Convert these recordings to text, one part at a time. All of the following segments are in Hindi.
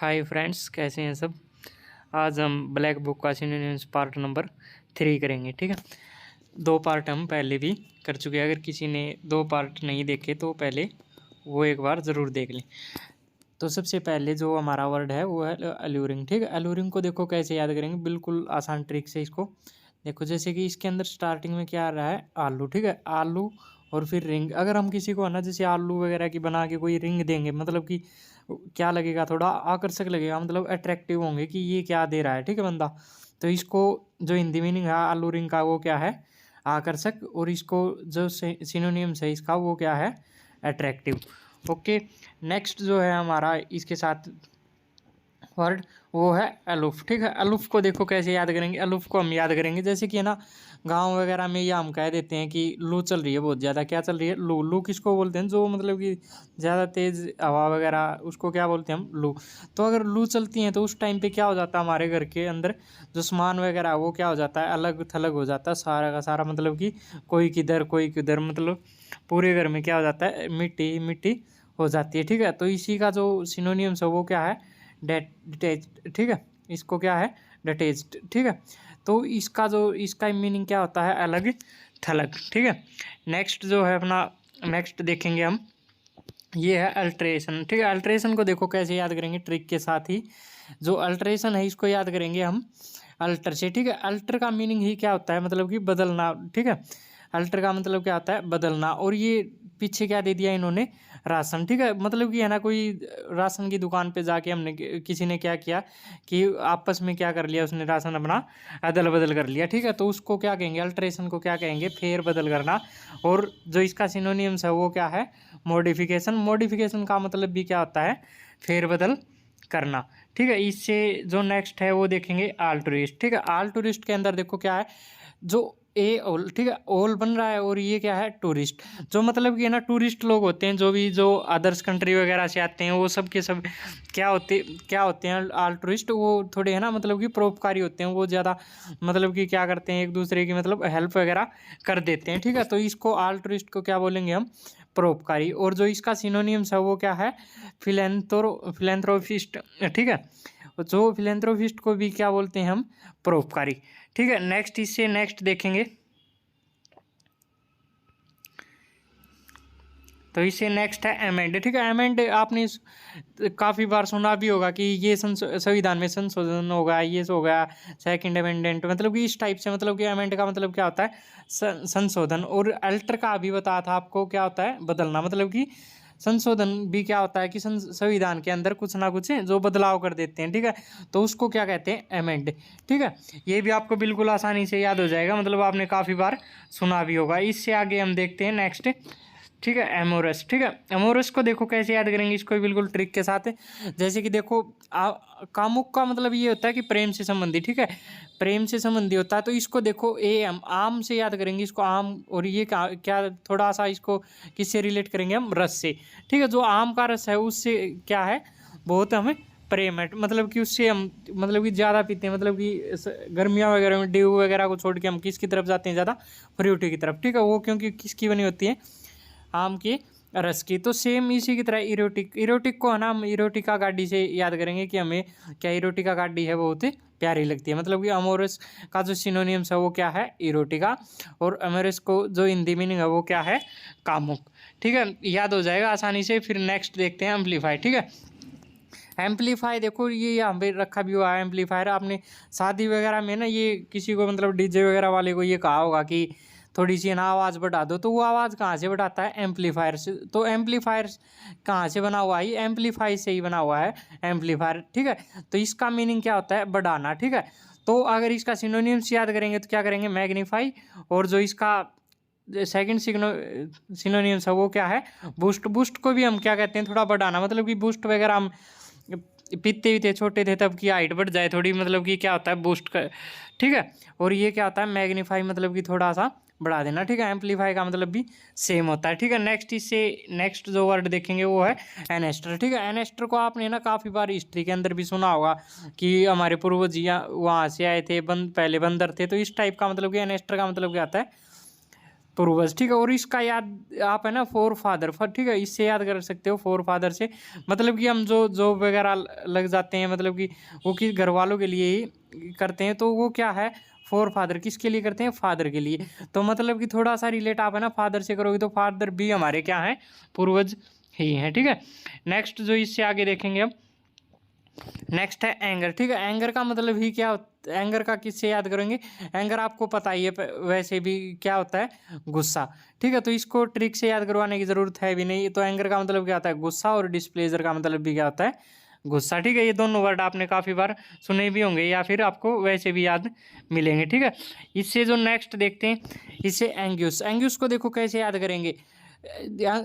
हाय फ्रेंड्स, कैसे हैं सब। आज हम ब्लैक बुक का सिनोनिम्स पार्ट नंबर 3 करेंगे। ठीक है, 2 पार्ट हम पहले भी कर चुके हैं। अगर किसी ने 2 पार्ट नहीं देखे तो पहले वो एक बार ज़रूर देख लें। तो सबसे पहले जो हमारा वर्ड है वो है अल्यूरिंग। ठीक है, अल्यूरिंग को देखो कैसे याद करेंगे, बिल्कुल आसान ट्रिक से इसको देखो। जैसे कि इसके अंदर स्टार्टिंग में क्या आ रहा है, आलू। ठीक है, आलू और फिर रिंग। अगर हम किसी को है ना जैसे आलू वगैरह की बना के कोई रिंग देंगे, मतलब कि क्या लगेगा, थोड़ा आकर्षक लगेगा, मतलब अट्रैक्टिव होंगे कि ये क्या दे रहा है। ठीक है बंदा, तो इसको जो हिंदी मीनिंग है आलू रिंग का वो क्या है, आकर्षक। और इसको जो सिनोनिम्स है इसका वो क्या है, अट्रैक्टिव। ओके, नेक्स्ट जो है हमारा इसके साथ वर्ड वो है अलूफ। ठीक है, अलूफ को देखो कैसे याद करेंगे। अलूफ को हम याद करेंगे जैसे कि है ना गांव वगैरह में या हम कह देते हैं कि लू चल रही है बहुत ज़्यादा। क्या चल रही है, लू। लू किसको बोलते हैं, जो मतलब कि ज़्यादा तेज़ हवा वगैरह, उसको क्या बोलते हैं हम, लू। तो अगर लू चलती हैं तो उस टाइम पे क्या हो जाता है, हमारे घर के अंदर जो सामान वगैरह है वो क्या हो जाता है, अलग थलग हो जाता है सारा का सारा। मतलब कि कोई किधर, मतलब पूरे घर में क्या हो जाता है, मिट्टी मिट्टी हो जाती है। ठीक है, तो इसी का जो सिनोनियम्स है वो क्या है, डिटेच्ड। ठीक है, इसको क्या है, डिटेच्ड। ठीक है, तो इसका मीनिंग क्या होता है, अलग थलग। ठीक है, नेक्स्ट जो है अपना, नेक्स्ट देखेंगे हम, ये है अल्ट्रेशन। ठीक है, अल्ट्रेशन को देखो कैसे याद करेंगे, ट्रिक के साथ ही। जो अल्ट्रेशन है इसको याद करेंगे हम अल्टर से। ठीक है, अल्टर का मीनिंग ही क्या होता है, मतलब कि बदलना। ठीक है, अल्टर का मतलब क्या होता है, बदलना। और ये पीछे क्या दे दिया इन्होंने, राशन। ठीक है, मतलब कि है ना कोई राशन की दुकान पे जाके हमने किसी ने क्या किया कि आपस में क्या कर लिया, उसने राशन अपना अदल बदल कर लिया। ठीक है, तो उसको क्या कहेंगे, अल्ट्रेशन को क्या कहेंगे, फेर बदल करना। और जो इसका सिनोनिम्स है वो क्या है, मॉडिफिकेशन। मॉडिफिकेशन का मतलब भी क्या होता है, फेर बदल करना। ठीक है, इससे जो नेक्स्ट है वो देखेंगे आल्टुरिस्ट। ठीक है, आल्टुरिस्ट के अंदर देखो क्या है, जो ए ओल। ठीक है, ओल बन रहा है और ये क्या है, टूरिस्ट। जो मतलब कि है ना टूरिस्ट लोग होते हैं, जो अदर्स कंट्री वगैरह से आते हैं, वो सब के सब क्या होते हैं, आल टूरिस्ट। वो थोड़े है ना मतलब कि परोपकारी होते हैं, वो ज़्यादा मतलब कि क्या करते हैं, एक दूसरे की मतलब हेल्प वगैरह कर देते हैं। ठीक है, तो इसको आल टूरिस्ट को क्या बोलेंगे हम, परोपकारी। और जो इसका सिनोनिम्स है वो क्या है, फिलेंथ्रोपिस्ट। ठीक है, जो फिलेंथ्रोपिस्ट को भी क्या बोलते हैं हम, परोपकारी। ठीक है, नेक्स्ट इससे नेक्स्ट देखेंगे, तो इससे नेक्स्ट है अमेंड। ठीक है, अमेंड आपने काफ़ी बार सुना भी होगा कि ये संविधान में संशोधन होगा, ये हो गया सेकंड अमेंडमेंट, मतलब कि इस टाइप से। मतलब कि अमेंड का मतलब क्या होता है, संशोधन। और अल्टर का अभी बताया था आपको, क्या होता है, बदलना। मतलब कि संशोधन भी क्या होता है कि संविधान के अंदर कुछ ना कुछ जो बदलाव कर देते हैं। ठीक है, तो उसको क्या कहते हैं, अमेंड। ठीक है, ये भी आपको बिल्कुल आसानी से याद हो जाएगा, मतलब आपने काफ़ी बार सुना भी होगा। इससे आगे हम देखते हैं नेक्स्ट। ठीक है, एमोरस। ठीक है, एमोरस को देखो कैसे याद करेंगे, इसको बिल्कुल ट्रिक के साथ है। जैसे कि देखो कामुक का मतलब ये होता है कि प्रेम से संबंधी। ठीक है, प्रेम से संबंधी होता है, तो इसको देखो एम, आम से याद करेंगे इसको, आम। और ये क्या थोड़ा सा इसको किससे रिलेट करेंगे हम, रस से। ठीक है, जो आम का रस है उससे क्या है, बहुत हमें प्रेम है। मतलब कि उससे हम मतलब कि ज़्यादा पीते हैं, मतलब कि गर्मियाँ वगैरह में ड्यू वगैरह को छोड़ के हम किसकी तरफ जाते हैं, ज़्यादा फ्रूटी की तरफ। ठीक है, वो क्योंकि किसकी बनी होती है, आम के रस की। तो सेम इसी की तरह इरोटिक। इरोटिक को है ना हम इरोटिका गाड़ी से याद करेंगे कि हमें क्या, इरोटिका गाड़ी है बहुत प्यारी लगती है। मतलब कि अमोरस का जो सिनोनिम्स है वो क्या है, इरोटिका। और अमोरस को जो हिंदी मीनिंग है वो क्या है, कामुक। ठीक है, याद हो जाएगा आसानी से। फिर नेक्स्ट देखते हैं एम्पलीफाई। ठीक है, एम्पलीफाई देखो ये यहाँ पे रखा भी हुआ है एम्पलीफायर। आपने शादी वगैरह में ना ये किसी को मतलब डीजे वगैरह वाले को ये कहा होगा कि थोड़ी सी ना आवाज़ बढ़ा दो, तो वो आवाज़ कहाँ से बढ़ाता है, एम्पलीफायर से। तो एम्पलीफायर कहाँ से बना हुआ है, एम्पलीफाई से ही बना हुआ है एम्पलीफायर। ठीक है, तो इसका मीनिंग क्या होता है, बढ़ाना। ठीक है, तो अगर इसका सिनोनिम्स याद करेंगे तो क्या करेंगे, मैग्नीफाई। और जो इसका सेकंड सिनोनिम्स है वो क्या है, बूस्ट। बूस्ट को भी हम क्या कहते हैं, थोड़ा बढ़ाना। मतलब कि बूस्ट वगैरह हम पीते भी थे, छोटे थे तब की हाइट बढ़ जाए थोड़ी, मतलब कि क्या होता है, बूस्ट का। ठीक है, और ये क्या होता है, मैग्नीफाई, मतलब कि थोड़ा सा बढ़ा देना। ठीक है, एम्पलीफाई का मतलब भी सेम होता है। ठीक है, नेक्स्ट इससे नेक्स्ट जो वर्ड देखेंगे वो है एनेस्टर। ठीक है, एनेस्टर को आपने ना काफ़ी बार हिस्ट्री के अंदर भी सुना होगा कि हमारे पूर्वज वहाँ से आए थे, पहले बंदर थे। तो इस टाइप का मतलब कि एनेस्टर का मतलब क्या आता है, पूर्वज, ठीक है। और इसका याद आप है ना फोर फादर, ठीक है, इससे याद कर सकते हो फोर फादर से। मतलब कि हम जो जॉब वगैरह लग जाते हैं, मतलब कि वो किस घर वालों के लिए ही करते हैं, तो वो क्या है फोर फादर, किसके लिए करते हैं, फादर के लिए। तो मतलब कि थोड़ा सा रिलेट आप है ना फादर से करोगे तो फादर भी हमारे क्या है, पूर्वज ही हैं, ठीक है। नेक्स्ट जो इससे आगे देखेंगे अब, नेक्स्ट है एंगर, ठीक है। एंगर का मतलब ही क्या होता है, एंगर का किससे याद करेंगे, एंगर आपको पता ही है वैसे भी क्या होता है, गुस्सा, ठीक है। तो इसको ट्रिक से याद करवाने की जरूरत है भी नहीं। तो एंगर का मतलब क्या होता है, गुस्सा, और डिस्प्लेजर का मतलब भी क्या होता है, गुस्सा, ठीक है। ये दोनों वर्ड आपने काफ़ी बार सुने भी होंगे या फिर आपको वैसे भी याद मिलेंगे, ठीक है। इससे जो नेक्स्ट देखते हैं, इससे एंग्यूस, एंग्यूस को देखो कैसे याद करेंगे,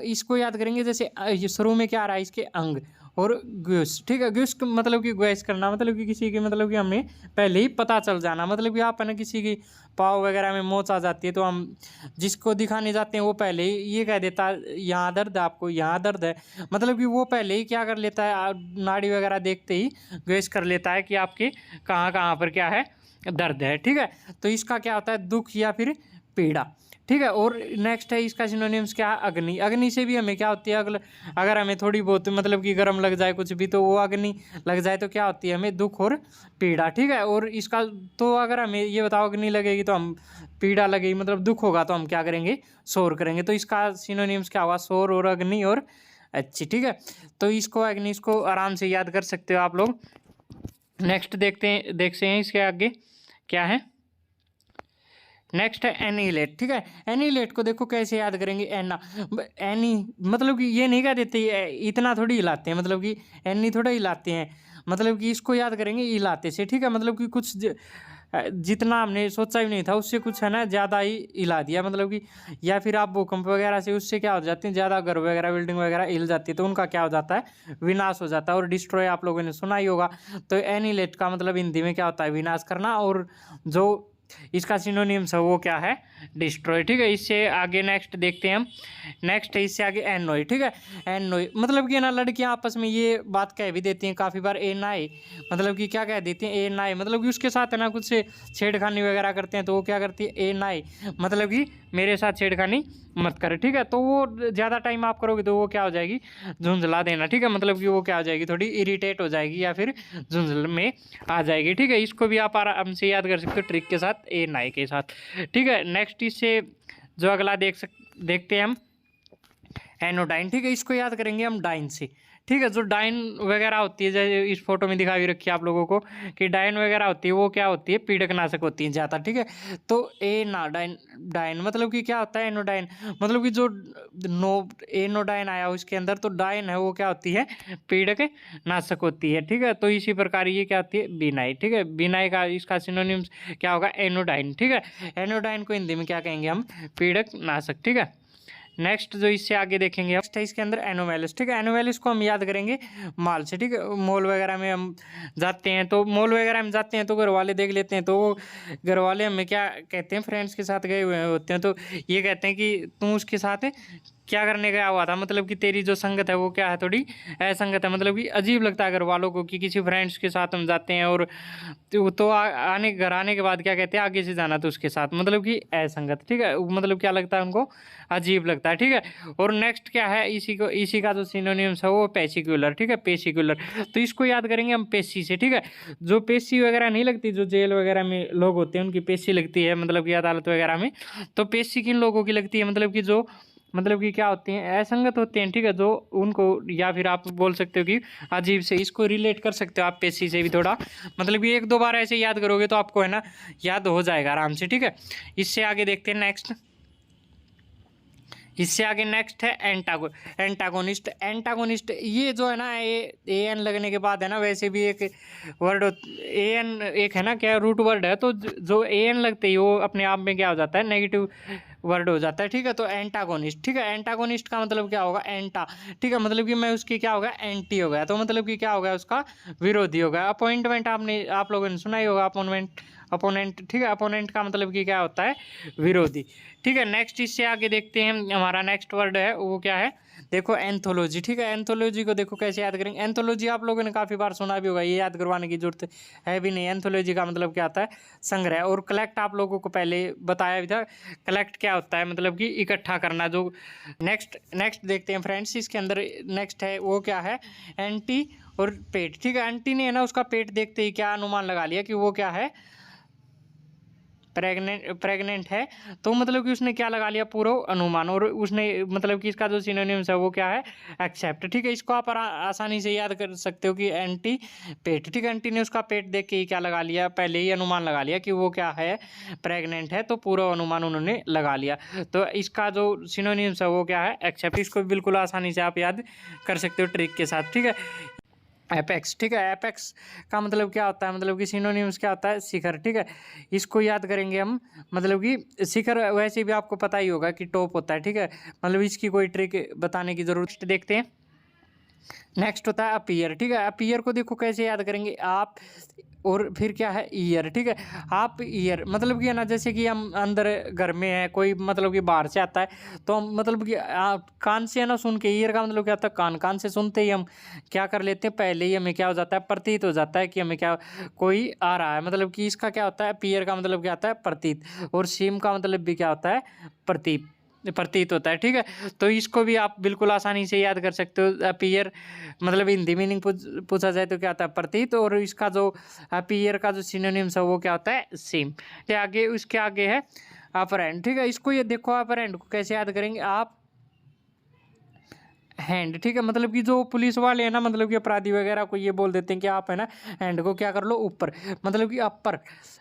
इसको याद करेंगे जैसे शुरू में क्या आ रहा है, इसके अंग, और ग्यूस, ठीक है। ग्यूस मतलब कि ग्वेस करना, मतलब कि किसी की, मतलब कि हमें पहले ही पता चल जाना। मतलब कि आप है ना किसी की पाँव वगैरह में मोच आ जाती है तो हम जिसको दिखाने जाते हैं वो पहले ही ये कह देता है यहाँ दर्द है, आपको यहाँ दर्द है। मतलब कि वो पहले ही क्या कर लेता है, नाड़ी वगैरह देखते ही ग्वेस कर लेता है कि आपके कहाँ कहाँ पर क्या है, दर्द है, ठीक है। तो इसका क्या होता है, दुख या फिर पीड़ा, ठीक है। और नेक्स्ट है इसका सिनोनिम्स क्या है, अग्नि, अग्नि से भी हमें क्या होती है, अगर हमें थोड़ी बहुत मतलब कि गर्म लग जाए कुछ भी, तो वो अग्नि लग जाए तो क्या होती है, हमें दुख और पीड़ा, ठीक है। और इसका तो अगर हमें ये बताओ अग्नि लगेगी तो हम, पीड़ा लगेगी मतलब दुख होगा तो हम क्या करेंगे, शोर करेंगे। तो इसका सिनोनिम्स क्या होगा, शोर और अग्नि और अच्छी, ठीक है। तो इसको अग्नि, इसको आराम से याद कर सकते हो आप लोग। नेक्स्ट देखते हैं इसके आगे क्या है। नेक्स्ट है एनीलेट, ठीक है। एनीलेट को देखो कैसे याद करेंगे, एना, एनी मतलब कि ये नहीं कह देते इतना थोड़ी हिलाते हैं, मतलब कि एनी थोड़ा हिलाते हैं, मतलब कि इसको याद करेंगे हिलाते से, ठीक है। मतलब कि कुछ जितना हमने सोचा भी नहीं था उससे कुछ है ना ज़्यादा ही हिला दिया, मतलब कि या फिर आप भूकंप वगैरह से उससे क्या हो जाते हैं, ज़्यादा घर वगैरह बिल्डिंग वगैरह हिल जाती है तो उनका क्या हो जाता है, विनाश हो जाता है। और डिस्ट्रॉय आप लोगों ने सुना ही होगा। तो एनीलेट का मतलब हिंदी में क्या होता है, विनाश करना। और जो इसका सिनोनिम्स है वो क्या है, डिस्ट्रॉय, ठीक है। इससे आगे नेक्स्ट देखते हैं हम। नेक्स्ट है इससे आगे एनोय, ठीक है। एनोय मतलब कि ना लड़कियां आपस में ये बात कह भी देती हैं काफ़ी बार, ए नाए, मतलब कि क्या कह देती हैं, ए नाए, मतलब कि उसके साथ है ना कुछ छेड़खानी वगैरह करते हैं तो वो क्या करती है, ए नाए, मतलब कि मेरे साथ छेड़खानी मत कर, ठीक है। तो वो ज़्यादा टाइम आप करोगे तो वो क्या हो जाएगी, झुंझला देना, ठीक है। मतलब कि वो क्या हो जाएगी, थोड़ी इरिटेट हो जाएगी या फिर झुंझल में आ जाएगी, ठीक है। इसको भी आप आराम से याद कर सकते हो ट्रिक के साथ, ए नाई के साथ, ठीक है। नेक्स्ट इससे जो अगला देखते हैं हम, एनोडाइन, ठीक है। इसको याद करेंगे हम डाइन से, ठीक है। जो डाइन वगैरह होती है, जैसे इस फोटो में दिखा भी रखी है आप लोगों को कि डाइन वगैरह होती है वो क्या होती है, पीड़कनाशक होती है ज़्यादा, ठीक है। तो एनाडाइन, डाइन मतलब कि क्या होता है, एनोडाइन मतलब कि जो नो एनोडाइन आया उसके अंदर, तो डाइन है वो क्या होती है, पीड़क नाशक होती है, ठीक है। तो इसी प्रकार ये क्या होती है, बिनाई, ठीक है। बिनाई का इसका सिनोनिम्स क्या होगा, एनोडाइन, ठीक है। एनोडाइन को हिंदी में क्या कहेंगे हम, पीड़क नाशक, ठीक है। नेक्स्ट जो इससे आगे देखेंगे, नेक्स्ट है इसके अंदर एनोवेलिस, ठीक है। एनोवेलिस को हम याद करेंगे माल से, ठीक है। मॉल वगैरह में हम जाते हैं तो, मॉल वगैरह में जाते हैं तो घर वाले देख लेते हैं तो वो घर वाले हमें क्या कहते हैं, फ्रेंड्स के साथ गए हुए होते हैं तो ये कहते हैं कि तुम उसके साथ क्या करने गया हुआ था, मतलब कि तेरी जो संगत है वो क्या है, थोड़ी असंगत है। मतलब कि अजीब लगता है घर वालों को कि किसी फ्रेंड्स के साथ हम जाते हैं और तो घर आने के बाद क्या कहते हैं, आगे से जाना तो उसके साथ, मतलब कि असंगत, ठीक है। मतलब क्या लगता है उनको, अजीब लगता है, ठीक है। और नेक्स्ट क्या है, इसी का जो सिनोनिम्स है वो पेसिक्युलर, ठीक है, पेसिक्युलर। तो इसको याद करेंगे हम पेशी से, ठीक है। जो पेशी वगैरह नहीं लगती, जो जेल वगैरह में लोग होते हैं उनकी पेशी लगती है, मतलब कि अदालत वगैरह में। तो पेशी किन लोगों की लगती है, मतलब कि जो, मतलब कि क्या होते हैं, असंगत होते हैं, ठीक है। जो उनको, या फिर आप बोल सकते हो कि अजीब से, इसको रिलेट कर सकते हो आप पेशी से भी थोड़ा, मतलब कि एक दो बार ऐसे याद करोगे तो आपको है ना याद हो जाएगा आराम से, ठीक है। इससे आगे देखते हैं नेक्स्ट, इससे आगे नेक्स्ट है एंटागोनिस्ट। एंटागोनिस्ट ये जो है ना, ए एन लगने के बाद है ना, वैसे भी एक वर्ड ए एन एक है ना क्या, रूट वर्ड है, तो जो ए एन लगते ही वो अपने आप में क्या हो जाता है, नेगेटिव वर्ड हो जाता है, ठीक है। तो एंटागोनिस्ट, ठीक है। एंटागोनिस्ट का मतलब क्या होगा, एंटा, ठीक है। मतलब कि मैं उसकी क्या होगा, एंटी हो गया, तो मतलब कि क्या हो गया, उसका विरोधी हो गया। अपॉइंटमेंट आप लोगों ने सुना ही होगा, अपोनेंट, ठीक है। अपोनेंट का मतलब कि क्या होता है, विरोधी, ठीक है। नेक्स्ट इससे आगे देखते हैं, हमारा नेक्स्ट वर्ड है वो क्या है, देखो एंथोलॉजी, ठीक है। एंथोलॉजी को देखो कैसे याद करेंगे। एंथोलॉजी आप लोगों ने काफ़ी बार सुना भी होगा, ये याद करवाने की जरूरत है भी नहीं। एंथोलॉजी का मतलब क्या होता है, संग्रह। और कलेक्ट आप लोगों को पहले बताया भी था, कलेक्ट क्या होता है, मतलब कि इकट्ठा करना। जो नेक्स्ट नेक्स्ट देखते हैं फ्रेंड्स, इसके अंदर नेक्स्ट है वो क्या है, एंटी और पेट, ठीक है। एंटी ने है ना उसका पेट देखते ही क्या अनुमान लगा लिया कि वो क्या है, प्रेग्नेंट है। तो मतलब कि उसने क्या लगा लिया, पूरा अनुमान। और उसने मतलब कि इसका जो सिनोनिम्स है वो क्या है, एक्सेप्ट, ठीक है। इसको आप आसानी से याद कर सकते हो कि एंटी पेट, ठीक है। एंटी ने उसका पेट देख के ही क्या लगा लिया, पहले ही अनुमान लगा लिया कि वो क्या है, प्रेग्नेंट है। तो पूरा अनुमान उन्होंने लगा लिया। तो इसका जो सिनोनिम्स है वो क्या है, एक्सेप्ट। इसको बिल्कुल आसानी से आप याद कर सकते हो ट्रिक के साथ, ठीक है। एपेक्स, ठीक है। एपेक्स का मतलब क्या होता है, मतलब कि सिनोनिम्स क्या होता है, शिखर, ठीक है। इसको याद करेंगे हम, मतलब कि शिखर वैसे भी आपको पता ही होगा कि टॉप होता है, ठीक है। मतलब इसकी कोई ट्रिक बताने की जरूरत देखते हैं। नेक्स्ट होता है अपीयर, ठीक है। अपीयर को देखो कैसे याद करेंगे आप, और फिर क्या है, ईयर, ठीक है। आप ईयर मतलब कि है ना, जैसे कि हम अंदर घर में है, कोई मतलब कि बाहर से आता है तो हम मतलब कि कान से है ना सुन के, ईयर का मतलब क्या होता है, कान। कान से सुनते ही हम क्या कर लेते हैं, पहले ही हमें क्या हो जाता है, प्रतीत हो जाता है कि हमें क्या, कोई आ रहा है। मतलब कि इसका क्या होता है, पीयर का मतलब क्या होता है, प्रतीत। और सीम का मतलब भी क्या होता है, प्रतीत, प्रतीत होता है, ठीक है। तो इसको भी आप बिल्कुल आसानी से याद कर सकते हो। अपीयर मतलब हिंदी मीनिंग पूछा जाए तो क्या होता है, प्रतीत। और इसका जो अपीयर का जो सिनोनिम्स है वो क्या होता है, सेम। के आगे, उसके आगे है अपरेंट, ठीक है। इसको ये देखो, अपरेंट को कैसे याद करेंगे आप, हैंड, ठीक है। मतलब कि जो पुलिस वाले हैं ना, मतलब कि अपराधी वगैरह को ये बोल देते हैं कि आप है ना हैंड को क्या कर लो, ऊपर, मतलब कि अपर।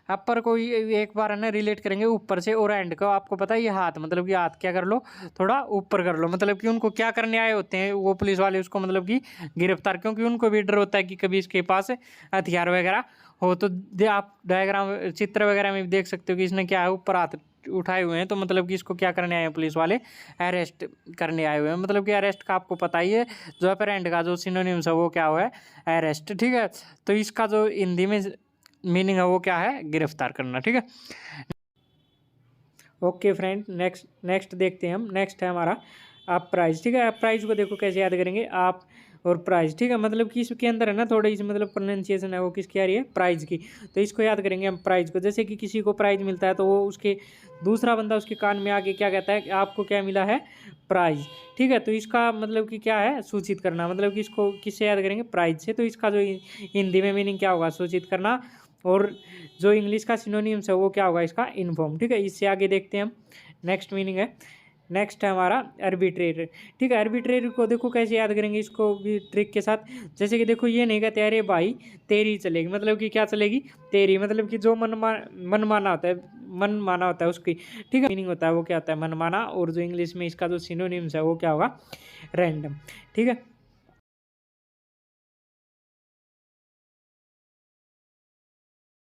अपर को एक बार है ना रिलेट करेंगे ऊपर से। और हैंड को आपको पता है ये हाथ, मतलब कि हाथ क्या कर लो, थोड़ा ऊपर कर लो। मतलब कि उनको क्या करने आए होते हैं वो पुलिस वाले, उसको मतलब कि गिरफ्तार, क्योंकि उनको भी डर होता है कि कभी इसके पास हथियार वगैरह हो। तो आप डायग्राम चित्र वगैरह में भी देख सकते हो कि इसने क्या है, ऊपर हाथ उठाए हुए हैं। तो मतलब कि इसको क्या करने आए हैं पुलिस वाले, अरेस्ट करने आए हुए हैं। मतलब कि अरेस्ट का आपको पता ही है, जो अपरेंट का जो सिनोनिम्स है वो क्या हुआ है, अरेस्ट, ठीक है। तो इसका जो हिंदी में मीनिंग है वो क्या है, गिरफ्तार करना, ठीक है। ओके फ्रेंड, नेक्स्ट नेक्स्ट देखते हैं हम। नेक्स्ट है हमारा आप प्राइज, ठीक है। आप प्राइज को देखो कैसे याद करेंगे आप, और प्राइज, ठीक है। मतलब कि इसके अंदर है ना थोड़ी सी मतलब प्रोनाउंसिएशन है वो किसकी आ रही है, प्राइज की। तो इसको याद करेंगे हम प्राइज को। जैसे कि किसी को प्राइज मिलता है तो वो उसके दूसरा बंदा उसके कान में आके क्या कहता है कि आपको क्या मिला है, प्राइज, ठीक है। तो इसका मतलब कि क्या है, सूचित करना। मतलब कि इसको किससे याद करेंगे, प्राइज से। तो इसका जो हिंदी में मीनिंग क्या होगा, सूचित करना। और जो इंग्लिश का सिनोनिम्स है वो क्या होगा, इसका इन्फॉर्म, ठीक है। इससे आगे देखते हैं हम, नेक्स्ट मीनिंग है, नेक्स्ट है हमारा आर्बिट्रेटर, ठीक है। आर्बिट्रेटर को देखो कैसे याद करेंगे, इसको भी ट्रिक के साथ। जैसे कि देखो ये नहीं कहते अरे भाई तेरी चलेगी, मतलब कि क्या चलेगी, तेरी। मतलब कि जो मन माना होता है, मन माना होता है उसकी, ठीक है, मीनिंग होता है वो क्या होता है, मन माना। और जो इंग्लिश में इसका जो सिनोनिम्स है वो क्या होगा, रैंडम, ठीक है।